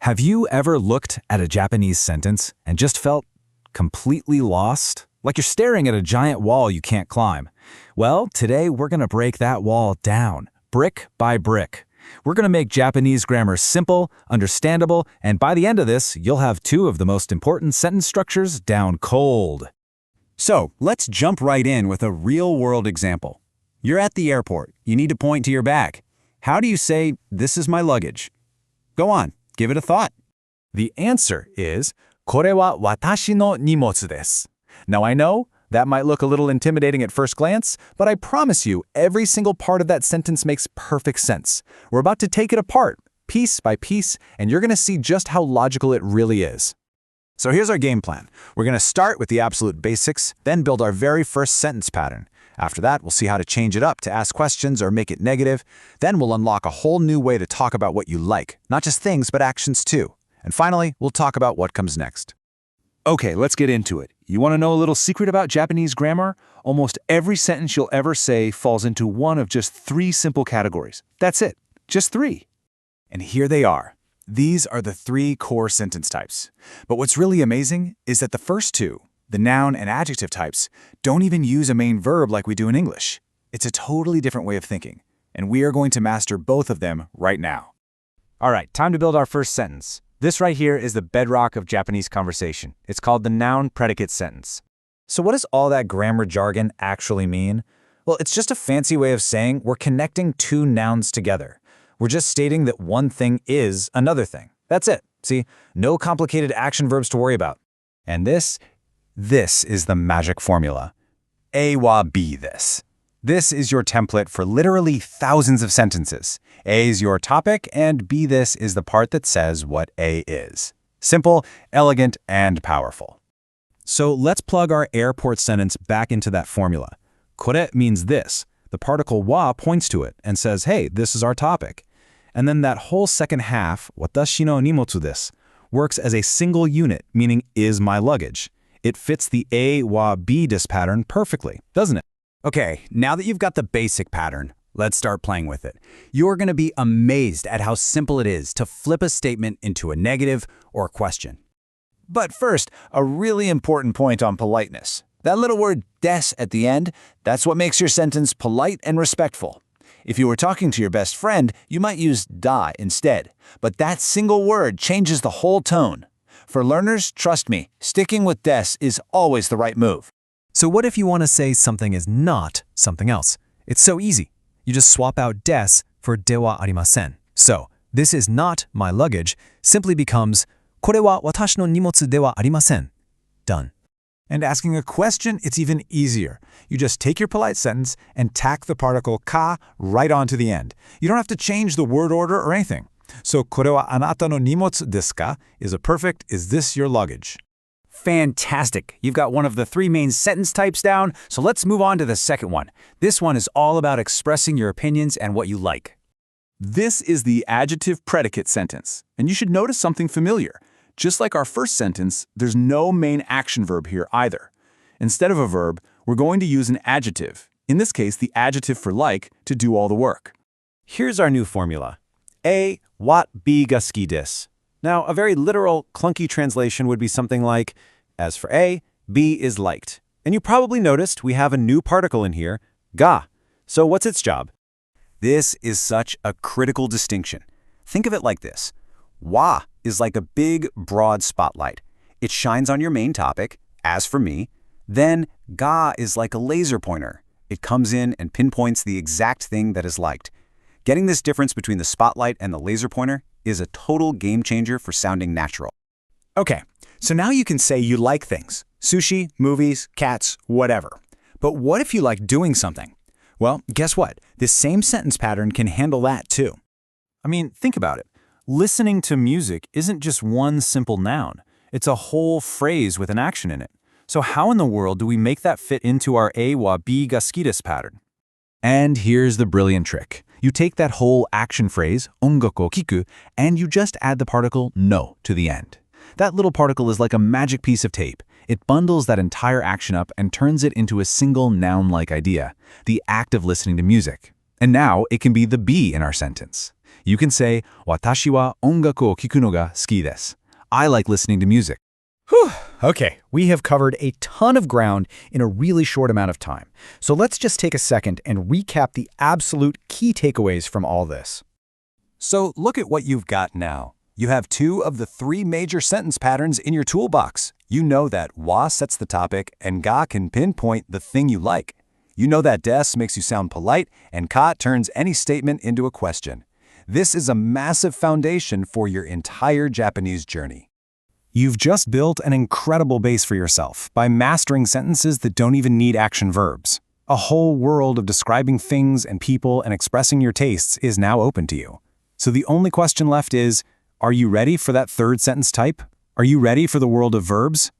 Have you ever looked at a Japanese sentence and just felt completely lost? Like you're staring at a giant wall you can't climb. Well, today we're going to break that wall down, brick by brick. We're going to make Japanese grammar simple, understandable, and by the end of this, you'll have two of the most important sentence structures down cold. So, let's jump right in with a real-world example. You're at the airport. You need to point to your bag. How do you say, "This is my luggage"? Go on, give it a thought. The answer is, これは私の荷物です. Now I know that might look a little intimidating at first glance, but I promise you, every single part of that sentence makes perfect sense. We're about to take it apart, piece by piece, and you're going to see just how logical it really is. So here's our game plan. We're going to start with the absolute basics, then build our very first sentence pattern. After that, we'll see how to change it up to ask questions or make it negative. Then we'll unlock a whole new way to talk about what you like, not just things, but actions too. And finally, we'll talk about what comes next. Okay, let's get into it. You want to know a little secret about Japanese grammar? Almost every sentence you'll ever say falls into one of just three simple categories. That's it, just three. And here they are. These are the three core sentence types. But what's really amazing is that the first two, the noun and adjective types, don't even use a main verb like we do in English. It's a totally different way of thinking, and we are going to master both of them right now. All right, time to build our first sentence. This right here is the bedrock of Japanese conversation. It's called the noun predicate sentence. So what does all that grammar jargon actually mean? Well, it's just a fancy way of saying we're connecting two nouns together. We're just stating that one thing is another thing. That's it. See, no complicated action verbs to worry about. And this is the magic formula. A wa B this. This is your template for literally thousands of sentences. A is your topic, and B this is the part that says what A is. Simple, elegant, and powerful. So let's plug our airport sentence back into that formula. Kore means this. The particle wa points to it and says, hey, this is our topic. And then that whole second half, watashi no nimotsu desu, works as a single unit, meaning is my luggage. It fits the A wa B desu pattern perfectly, doesn't it? Okay, now that you've got the basic pattern, let's start playing with it. You're going to be amazed at how simple it is to flip a statement into a negative or a question. But first, a really important point on politeness. That little word des at the end, that's what makes your sentence polite and respectful. If you were talking to your best friend, you might use da instead. But that single word changes the whole tone. For learners, trust me, sticking with des is always the right move. So what if you want to say something is not something else? It's so easy. You just swap out des for dewa arimasen. So, this is not my luggage simply becomes これは私の荷物ではありません. Done. And asking a question, it's even easier. You just take your polite sentence and tack the particle ka right onto the end. You don't have to change the word order or anything. So これはあなたの荷物ですか is a perfect, is this your luggage? Fantastic. You've got one of the three main sentence types down, so let's move on to the second one. This one is all about expressing your opinions and what you like. This is the adjective predicate sentence, and you should notice something familiar. Just like our first sentence, there's no main action verb here either. Instead of a verb, we're going to use an adjective, in this case the adjective for like, to do all the work. Here's our new formula. A wa B ga好きです. Now, a very literal, clunky translation would be something like, as for A, B is liked. And you probably noticed we have a new particle in here, ga. So what's its job? This is such a critical distinction. Think of it like this. Wa is like a big, broad spotlight. It shines on your main topic, as for me. Then ga is like a laser pointer. It comes in and pinpoints the exact thing that is liked. Getting this difference between the spotlight and the laser pointer is a total game changer for sounding natural. Okay, so now you can say you like things. Sushi, movies, cats, whatever. But what if you like doing something? Well, guess what? This same sentence pattern can handle that too. I mean, think about it. Listening to music isn't just one simple noun. It's a whole phrase with an action in it. So how in the world do we make that fit into our A wa B ga好きですpattern? And here's the brilliant trick. You take that whole action phrase, ongaku o kiku, and you just add the particle no to the end. That little particle is like a magic piece of tape. It bundles that entire action up and turns it into a single noun-like idea, the act of listening to music. And now it can be the B in our sentence. You can say, 私は音楽を聴くのが好きです. I like listening to music. Whew. Okay, we have covered a ton of ground in a really short amount of time. So let's just take a second and recap the absolute key takeaways from all this. So look at what you've got now. You have 2 of the 3 major sentence patterns in your toolbox. You know that wa sets the topic and ga can pinpoint the thing you like. You know that des makes you sound polite and ka turns any statement into a question. This is a massive foundation for your entire Japanese journey. You've just built an incredible base for yourself by mastering sentences that don't even need action verbs. A whole world of describing things and people and expressing your tastes is now open to you. So the only question left is, are you ready for that third sentence type? Are you ready for the world of verbs?